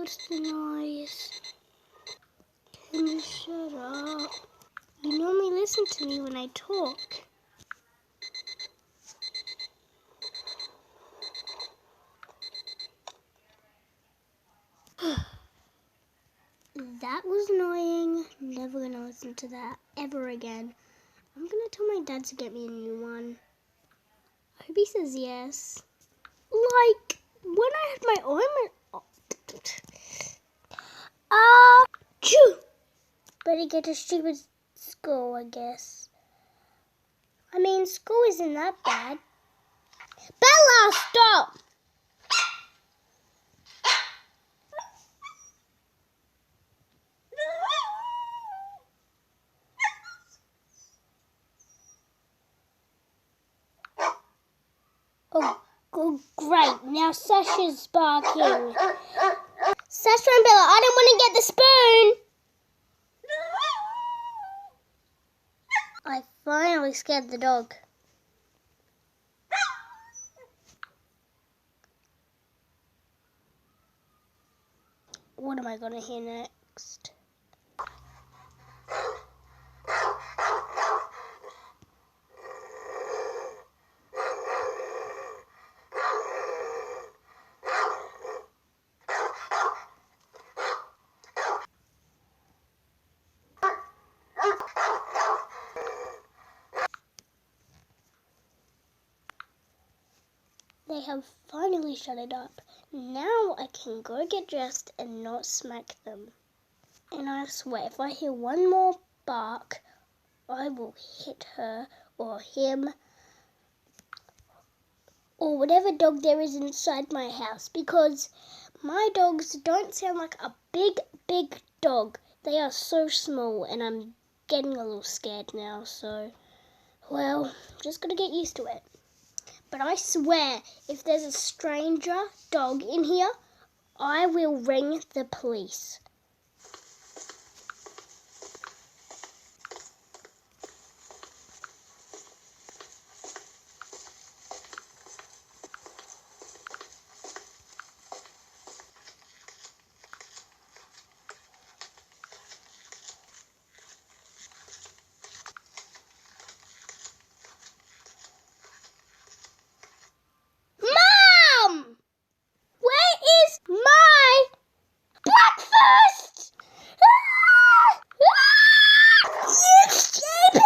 What's the noise? Can you shut up? You normally listen to me when I talk. That was annoying. Never gonna listen to that ever again. I'm gonna tell my dad to get me a new one. I hope he says yes. Like when I had my own. Achoo! Better get to stupid school, I guess. I mean, school isn't that bad. Bella, stop! Oh, great. Now Sasha's barking. Sasha and Bella, I don't want to get the spoon. I finally scared the dog. What am I going to hear next? They have finally shut it up. Now I can go get dressed and not smack them. And I swear, if I hear one more bark, I will hit her or him or whatever dog there is inside my house, because my dogs don't sound like a big dog. They are so small and I'm getting a little scared now, so, well, just gotta get used to it. But I swear, if there's a stranger dog in here, I will ring the police. Breakfast! You stupid!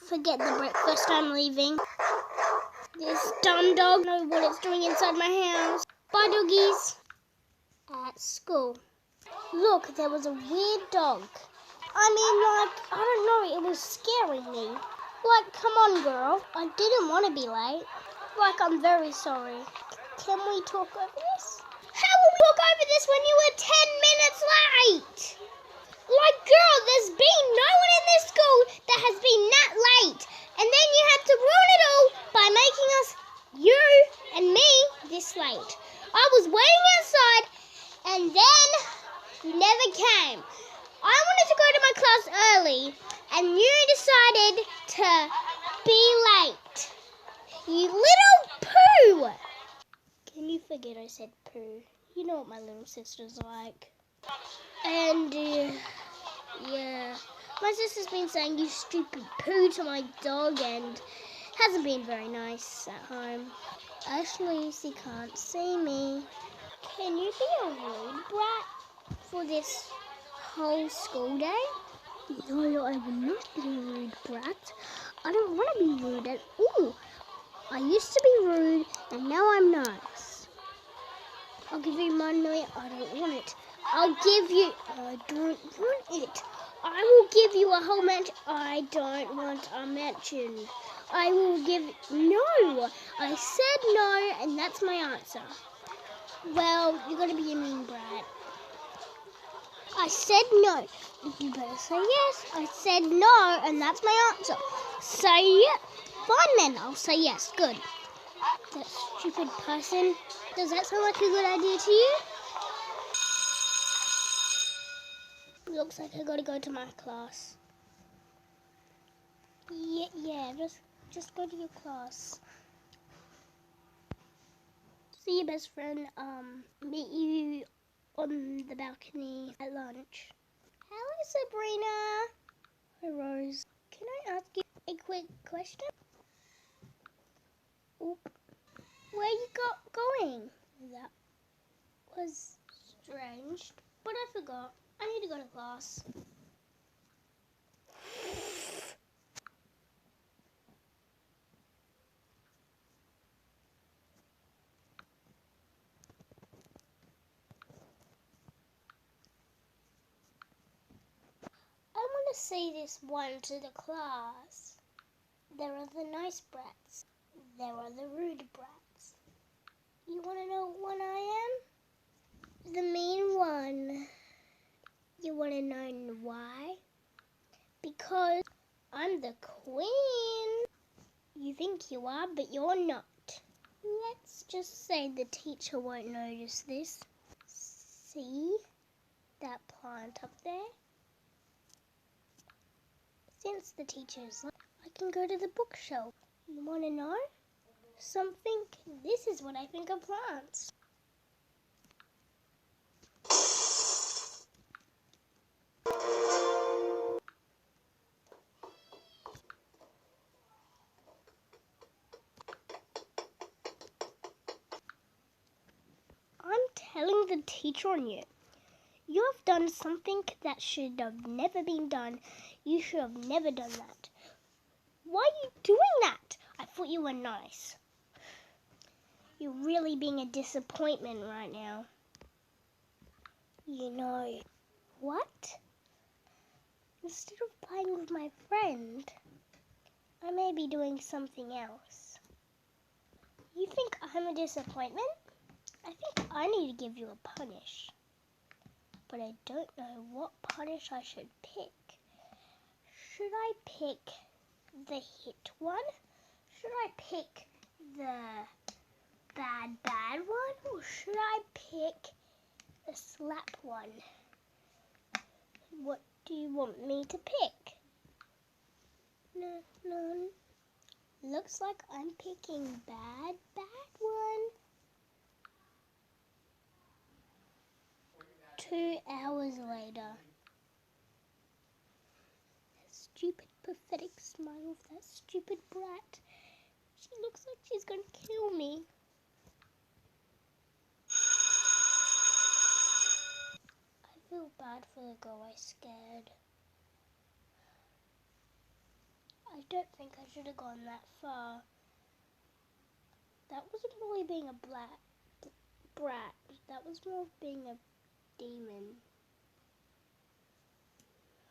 Forget the breakfast, I'm leaving. This dumb dog knows what it's doing inside my house. Bye, doggies. At school. Look, there was a weird dog. I don't know, it was scaring me. Like, come on, girl. I didn't want to be late. Like, I'm very sorry. Can we talk over this? How will we talk over this when you were 10 minutes late? Like, girl, there's been no one in this school that has been that late. And then you have to ruin it all by making us, you and me, this late. I was waiting outside and then you never came. I wanted to go to my class early and you decided to be late. You little poo! Can you forget I said poo? You know what my little sister's like. And, yeah. My sister's been saying you stupid poo to my dog and hasn't been very nice at home. Actually, she can't see me. Can you be a rude brat for this whole school day? No, I will not be a rude brat. I don't want to be rude at all. I used to be rude and now I'm nice. I'll give you money. I don't want it. I'll give you... I don't want it. I will give you a whole mansion. I don't want a mansion. I will give... No! I said no, and that's my answer. Well, you're going to be a mean brat. I said no. You better say yes. I said no, and that's my answer. Say yes. Fine then, I'll say yes. Good. That stupid person. Does that sound like a good idea to you? Looks like I gotta go to my class. Yeah, just go to your class. See your best friend, meet you on the balcony at lunch. Hello, Sabrina. Hi, Rose. Can I ask you a quick question? Oop. Where you going? That was strange, but I forgot. I need to go to class. I want to say this one to the class. There are the nice brats. There are the rude brats. You want to know what one I am? The mean one. You want to know why? Because I'm the queen. You think you are, but you're not. Let's just say the teacher won't notice this. See that plant up there? Since the teacher's left, I can go to the bookshelf. You want to know something? This is what I think of plants. I'm telling the teacher on you. You have done something that should have never been done. You should have never done that. Why are you doing that? I thought you were nice. You're really being a disappointment right now. You know what? Instead of playing with my friend, I may be doing something else. You think I'm a disappointment? I think I need to give you a punish. But I don't know what punish I should pick. Should I pick the hit one? Should I pick the bad one? Or should I pick the slap one? What do you want me to pick? No. Looks like I'm picking bad one. 2 hours later. That stupid, pathetic smile of that stupid brat. She looks like she's gonna kill me. I feel bad for the girl I scared. I don't think I should have gone that far. That wasn't really being a brat. That was more of being a demon.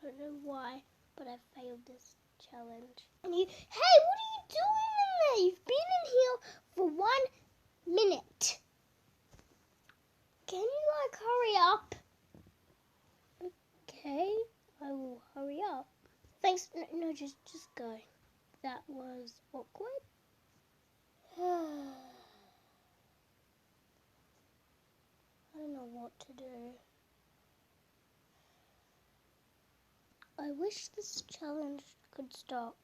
I don't know why, but I failed this challenge. And you, hey, what are you doing in there? You've been in here for 1 minute. Can you hurry up? Okay, I will hurry up. Thanks. No, just go. That was awkward. I don't know what to do. I wish this challenge could stop.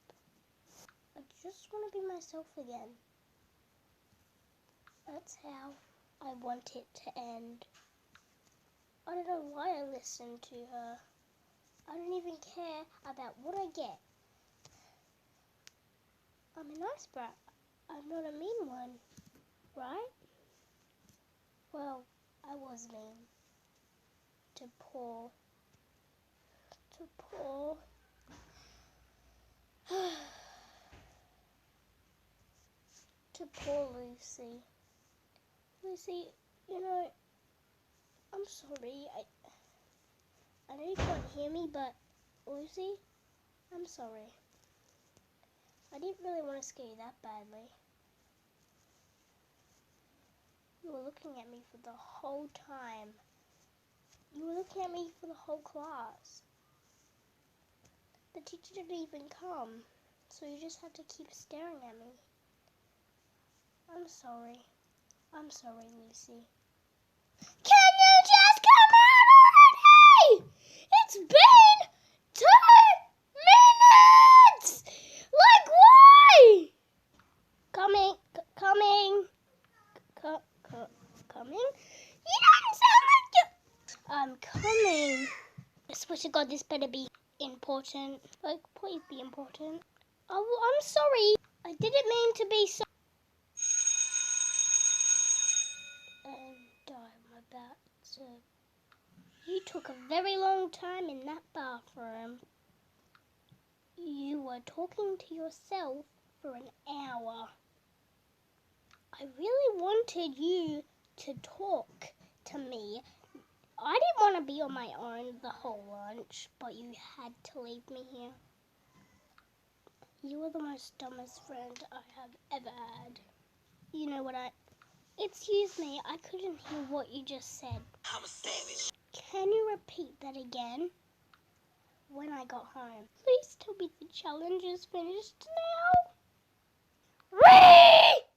I just want to be myself again. That's how I want it to end. I don't know why I listened to her. I don't even care about what I get. I'm a nice brat. I'm not a mean one, right? Well, I was mean. To poor Lucy. Lucy, you know, I'm sorry. I know you can't hear me, but Lucy, I'm sorry. I didn't really want to scare you that badly. You were looking at me for the whole time. You were looking at me for the whole class. The teacher didn't even come, so you just had to keep staring at me. I'm sorry. I'm sorry, Lucy. Can you just come out already? It's been 2 minutes! Like, why? Coming. Coming? You don't sound like you... I'm coming. I swear to God, this better be important. Like, please be important. Oh, I'm sorry. I didn't mean to be so... And I'm about to... You took a very long time in that bathroom. You were talking to yourself for an hour. I really wanted you to talk to me. I didn't want to be on my own the whole lunch, but you had to leave me here. You were the most dumbest friend I have ever had. You know what Excuse me, I couldn't hear what you just said. I'm a savage. Can you repeat that again? When I got home. Please tell me the challenge is finished now.